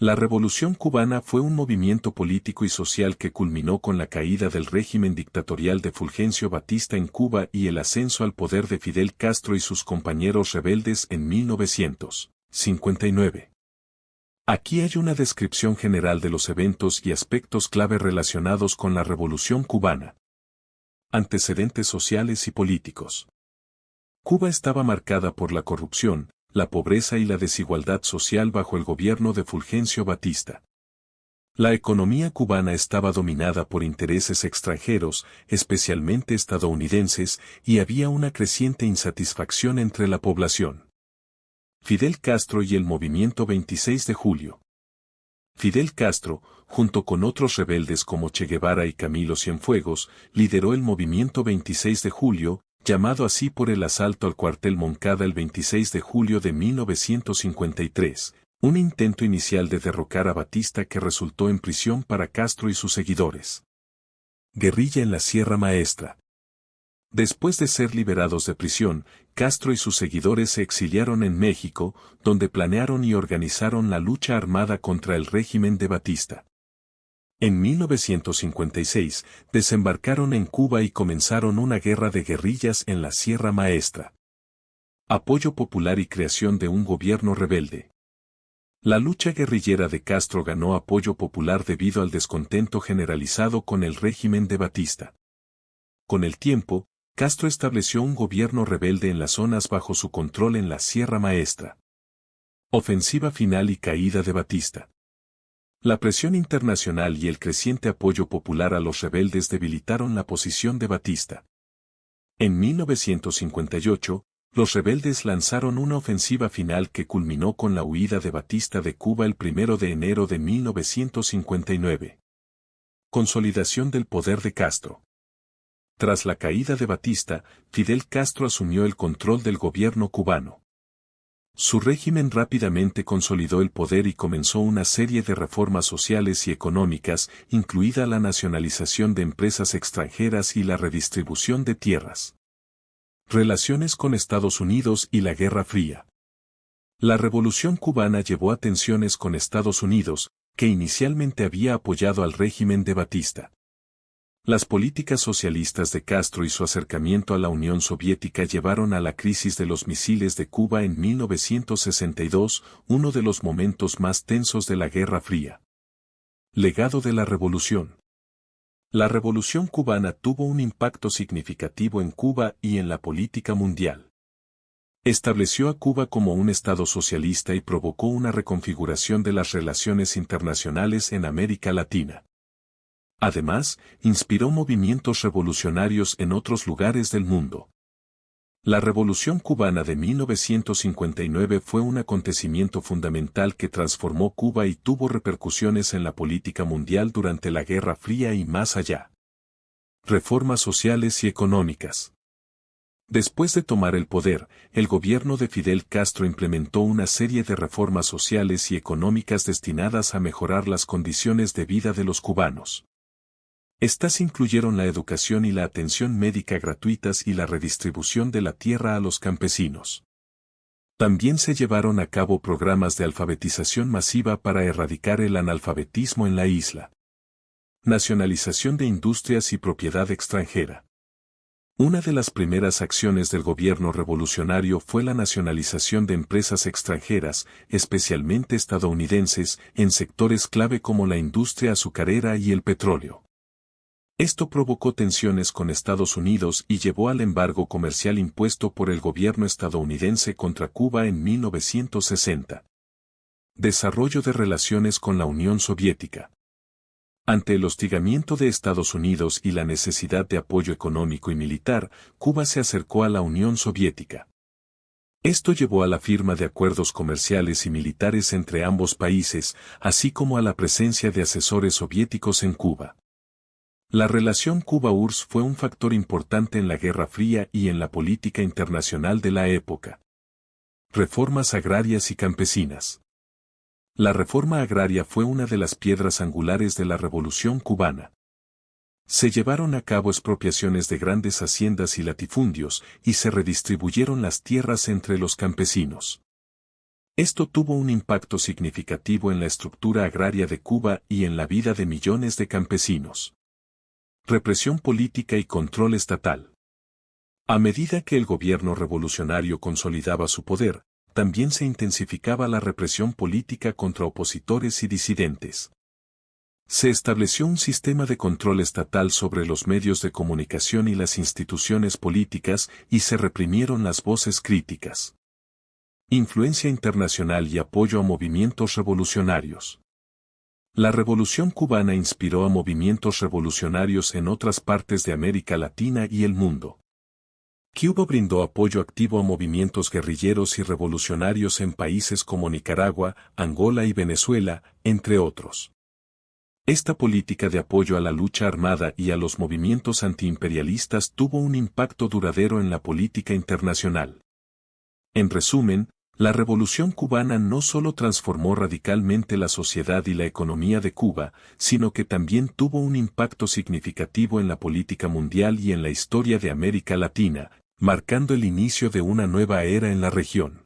La Revolución cubana fue un movimiento político y social que culminó con la caída del régimen dictatorial de Fulgencio Batista en Cuba y el ascenso al poder de Fidel Castro y sus compañeros rebeldes en 1959. Aquí hay una descripción general de los eventos y aspectos clave relacionados con la Revolución cubana. Antecedentes sociales y políticos. Cuba estaba marcada por la corrupción, la pobreza y la desigualdad social bajo el gobierno de Fulgencio Batista. La economía cubana estaba dominada por intereses extranjeros, especialmente estadounidenses, y había una creciente insatisfacción entre la población. Fidel Castro y el movimiento 26 de julio. Fidel Castro, junto con otros rebeldes como Che Guevara y Camilo Cienfuegos, lideró el movimiento 26 de julio, llamado así por el asalto al cuartel Moncada el 26 de julio de 1953, un intento inicial de derrocar a Batista que resultó en prisión para Castro y sus seguidores. Guerrilla en la Sierra Maestra. Después de ser liberados de prisión, Castro y sus seguidores se exiliaron en México, donde planearon y organizaron la lucha armada contra el régimen de Batista. En 1956, desembarcaron en Cuba y comenzaron una guerra de guerrillas en la Sierra Maestra. Apoyo popular y creación de un gobierno rebelde. La lucha guerrillera de Castro ganó apoyo popular debido al descontento generalizado con el régimen de Batista. Con el tiempo, Castro estableció un gobierno rebelde en las zonas bajo su control en la Sierra Maestra. Ofensiva final y caída de Batista. La presión internacional y el creciente apoyo popular a los rebeldes debilitaron la posición de Batista. En 1958, los rebeldes lanzaron una ofensiva final que culminó con la huida de Batista de Cuba el 1 de enero de 1959. Consolidación del poder de Castro. Tras la caída de Batista, Fidel Castro asumió el control del gobierno cubano. Su régimen rápidamente consolidó el poder y comenzó una serie de reformas sociales y económicas, incluida la nacionalización de empresas extranjeras y la redistribución de tierras. Relaciones con Estados Unidos y la Guerra Fría. La Revolución cubana llevó a tensiones con Estados Unidos, que inicialmente había apoyado al régimen de Batista. Las políticas socialistas de Castro y su acercamiento a la Unión Soviética llevaron a la crisis de los misiles de Cuba en 1962, uno de los momentos más tensos de la Guerra Fría. Legado de la Revolución. La Revolución cubana tuvo un impacto significativo en Cuba y en la política mundial. Estableció a Cuba como un Estado socialista y provocó una reconfiguración de las relaciones internacionales en América Latina. Además, inspiró movimientos revolucionarios en otros lugares del mundo. La Revolución cubana de 1959 fue un acontecimiento fundamental que transformó Cuba y tuvo repercusiones en la política mundial durante la Guerra Fría y más allá. Reformas sociales y económicas. Después de tomar el poder, el gobierno de Fidel Castro implementó una serie de reformas sociales y económicas destinadas a mejorar las condiciones de vida de los cubanos. Estas incluyeron la educación y la atención médica gratuitas y la redistribución de la tierra a los campesinos. También se llevaron a cabo programas de alfabetización masiva para erradicar el analfabetismo en la isla. Nacionalización de industrias y propiedad extranjera. Una de las primeras acciones del gobierno revolucionario fue la nacionalización de empresas extranjeras, especialmente estadounidenses, en sectores clave como la industria azucarera y el petróleo. Esto provocó tensiones con Estados Unidos y llevó al embargo comercial impuesto por el gobierno estadounidense contra Cuba en 1960. Desarrollo de relaciones con la Unión Soviética. Ante el hostigamiento de Estados Unidos y la necesidad de apoyo económico y militar, Cuba se acercó a la Unión Soviética. Esto llevó a la firma de acuerdos comerciales y militares entre ambos países, así como a la presencia de asesores soviéticos en Cuba. La relación Cuba-URSS fue un factor importante en la Guerra Fría y en la política internacional de la época. Reformas agrarias y campesinas. La reforma agraria fue una de las piedras angulares de la Revolución cubana. Se llevaron a cabo expropiaciones de grandes haciendas y latifundios, y se redistribuyeron las tierras entre los campesinos. Esto tuvo un impacto significativo en la estructura agraria de Cuba y en la vida de millones de campesinos. Represión política y control estatal. A medida que el gobierno revolucionario consolidaba su poder, también se intensificaba la represión política contra opositores y disidentes. Se estableció un sistema de control estatal sobre los medios de comunicación y las instituciones políticas y se reprimieron las voces críticas. Influencia internacional y apoyo a movimientos revolucionarios. La Revolución cubana inspiró a movimientos revolucionarios en otras partes de América Latina y el mundo. Cuba brindó apoyo activo a movimientos guerrilleros y revolucionarios en países como Nicaragua, Angola y Venezuela, entre otros. Esta política de apoyo a la lucha armada y a los movimientos antiimperialistas tuvo un impacto duradero en la política internacional. En resumen, la Revolución cubana no solo transformó radicalmente la sociedad y la economía de Cuba, sino que también tuvo un impacto significativo en la política mundial y en la historia de América Latina, marcando el inicio de una nueva era en la región.